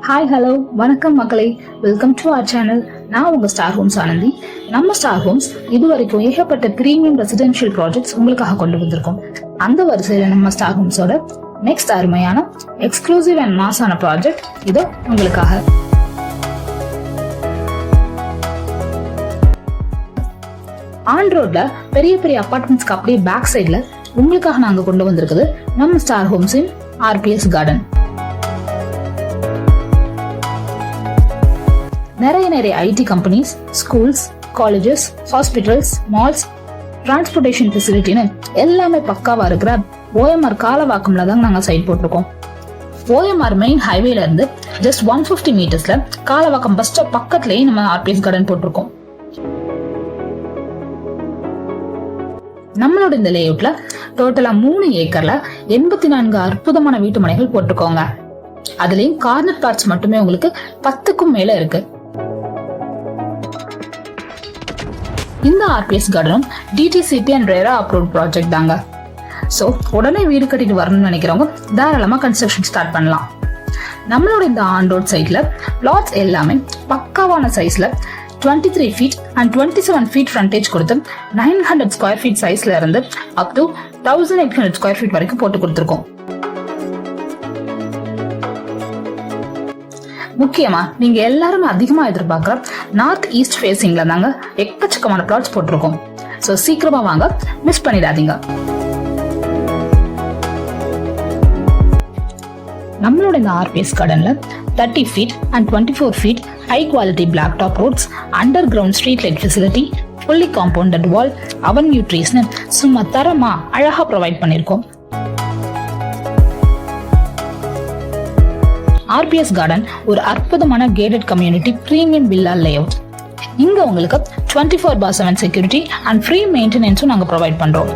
Hi hello வணக்கம் மக்களே, welcome to our channel. நான் உங்க ஸ்டார் ஹோம்ஸ் ஆனந்தி. நம்ம ஸ்டார் ஹோம்ஸ் இதுவரைக்கும் ஏகப்பட்ட பிரீமியம் ரெசிடென்ஷியல் ப்ராஜெக்ட்ஸ் உங்களுக்காக கொண்டு வந்திருக்கோம். அந்த வரிசையில நம்ம ஸ்டார் ஹோம்ஸோட நெக்ஸ்ட் அருமையான எக்ஸ்க்ளூசிவ் அண்ட் மாஸான ப்ராஜெக்ட் இதோ உங்களுக்காக. ஆன் ரோட்ல பெரிய பெரிய அபார்ட்மெண்ட்ஸ்க்கு அப்படியே பேக் சைட்ல உங்களுக்காக நாங்க கொண்டு வந்திருக்குது நம்ம ஸ்டார் ஹோம்ஸின் ஆர்பிஎஸ் கார்டன். நிறைய IT companies, schools, colleges, hospitals, malls, transportation ஃபெசிலிட்டின்னு எல்லாமே பக்காவா இருக்கிற ஓஎம்ஆர் காலவாக்கம்ல தான் நாங்க சைட் போட்டிருக்கோம். ஓஎம்ஆர் மெயின் ஹைவேல இருந்து ஜஸ்ட் 150 மீட்டர்ஸ்ல காலவாக்கம் பஸ் ஸ்டாப் பக்கத்துலயே நம்ம ஆர்பிஎஸ் கார்டன் போட்டிருக்கோம். நம்மளோட இந்த லேஅவுட்ல டோட்டலா 3 ஏக்கர்ல 84 அற்புதமான வீட்டு மனைகள் போட்டிருக்கோங்க. அதுலயும் கார்னர் பார்ட்ஸ் மட்டுமே உங்களுக்கு 10க்கும் மேல இருக்கு. இந்த ஆர்பிஎஸ் கார்டனும் DTCP and RERA approved project தாங்க. சோ உடனே வீடு கட்டிட்டு வரணும்னு நினைக்கிறவங்க தாராளமா கன்ஸ்ட்ரக்ஷன் ஸ்டார்ட் பண்ணலாம். நம்மளோட இந்த ஆன் ரோட் சைட்ல பிளாட்ஸ் எல்லாமே பக்காவான சைஸ்ல 23 ஃபீட் அண்ட் 27 ஃபீட் ஃப்ரண்டேஜ் கொடுத்து 900 ஸ்கொயர் ஃபீட் சைஸ்ல இருந்து அப் டு 1800 ஸ்கொயர் ஃபீட் வரைக்கும் போட்டு கொடுத்துருக்கோம். முக்கியமா நீங்க எல்லாரும் அதிகமா எதிர்பார்க்கிற நார்த் ஈஸ்ட் ஃபேசிங்ல தாங்க எக்கச்சக்கமான பிளாட்ஸ் போட்டிருக்கோம். சோ சீக்கிரமா வாங்க, மிஸ் பண்ணிடாதீங்க. நம்மளோட இந்த ஆர்பிஎஸ் கார்டன்ல 30 feet and 24 feet high quality black top roads, underground street light facility, fully compounded wall, avenue ட்ரீஸ்னு சும்மா தரமா அழகா ப்ரொவைட் பண்ணிருக்கோம். ஆர்பிஎஸ் கார்டன் ஒரு அற்புதமான gated community premium villa layout. இங்க உங்களுக்கு 24/7 செக்யூரிட்டி அண்ட் ஃப்ரீ மெயின்டெனன்ஸும் நாங்க ப்ரொவைட் பண்றோம்.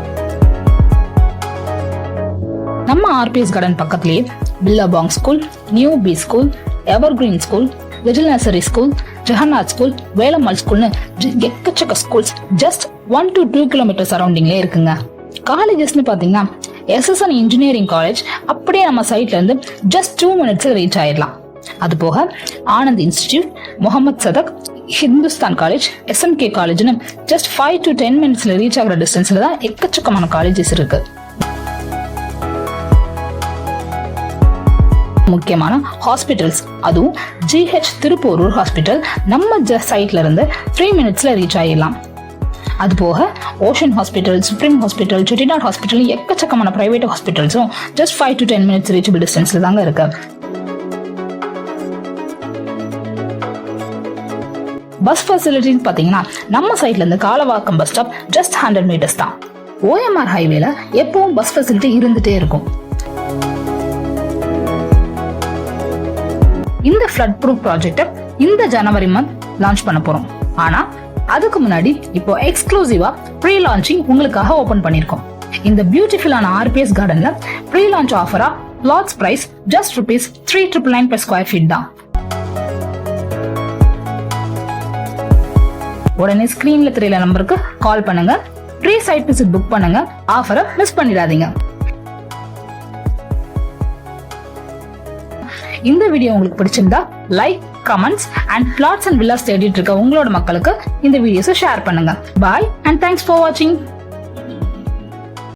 நம்ம ஆர்பிஎஸ் கார்டன் பக்கத்துலயே Billabong school, new B school, evergreen school, little nursery school, Jagannath school, Velammal ஸ்கூல்னு எக்கச்சக்க ஸ்கூல்ஸ் ஜஸ்ட் 1 to 2 கிலோமீட்டர் சரௌண்டிங்ல இருக்குங்க. காலேஜஸ்னு பாத்தீங்கன்னா எஸ்எஸ்என் இன்ஜினியரிங் காலேஜ் அப்படியே நம்ம சைட்ல இருந்து ஜஸ்ட் 2 மினிட்ஸ்ல ரீச் ஆயிடலாம். அது போக Anand institute, Mohammed Sathak, Hindustan college, SMK காலேஜ்னு ஜஸ்ட் 5 to 10 மினிட்ஸ்ல ரீச் ஆகிற டிஸ்டன்ஸ்ல தான் எக்கச்சக்கமான காலேஜஸ் இருக்கு. முக்கியமான ஹாஸ்பிட்டல்ஸ், அதுவும் ஜிஹெச் திருப்போரூர் ஹாஸ்பிட்டல் நம்ம சைட்ல இருந்து 3 மினிட்ஸ்ல ரீச் ஆயிடலாம். அது போக ocean hospital, supreme hospital, Chettinad hospital, எக்கச்சக்கமான பிரைவேட் ஹாஸ்பிட்டல்ஸும் ஜஸ்ட் 5 to 10 மினிட்ஸ் ரீச்சபிள் டிஸ்டன்ஸ்ல தாங்க இருக்கு. பஸ் ஃபெசிலிட்டின்னு பாத்தீங்கன்னா நம்ம சைட்ல இருந்து Kalavakkam bus stop just 100 metres தான். ஓஎம்ஆர் ஹைவேல எப்பவும் பஸ் ஃபெசிலிட்டி இருந்துட்டே இருக்கும். இந்த ஃப்ளட் ப்ரூஃப் ப்ராஜெக்ட் இந்த ஜனவரி மந்த் லான்ச் பண்ண போறோம். ஆனா அதுக்கு முன்னாடி இப்போ எக்ஸ்க்ளூசிவா ப்ரீ லான்ச்சிங் உங்களுக்காக ஓபன் பண்ணிருக்கோம். இந்த பியூட்டிஃபுல்லான ஆர்பிஎஸ் கார்டன்ல ப்ரீ லான்ச் ஆஃபரா flats price just ₹3,999 per square feet தான். உடனே ஸ்கிரீன்ல தெரியல நம்பருக்கு கால் பண்ணுங்க, ப்ரீ சைட் விசிட் புக் பண்ணுங்க, ஆஃபரை மிஸ் பண்ணிடாதீங்க. இந்த வீடியோ உங்களுக்கு பிடிச்சிருந்தா like, comments and flats and villas தேடிட்டு இருக்க உங்களோட மக்களுக்கு இந்த வீடியோஸை ஷேர் பண்ணுங்க. பாய் அண்ட் தேங்க்ஸ் ஃபார் வாட்சிங்.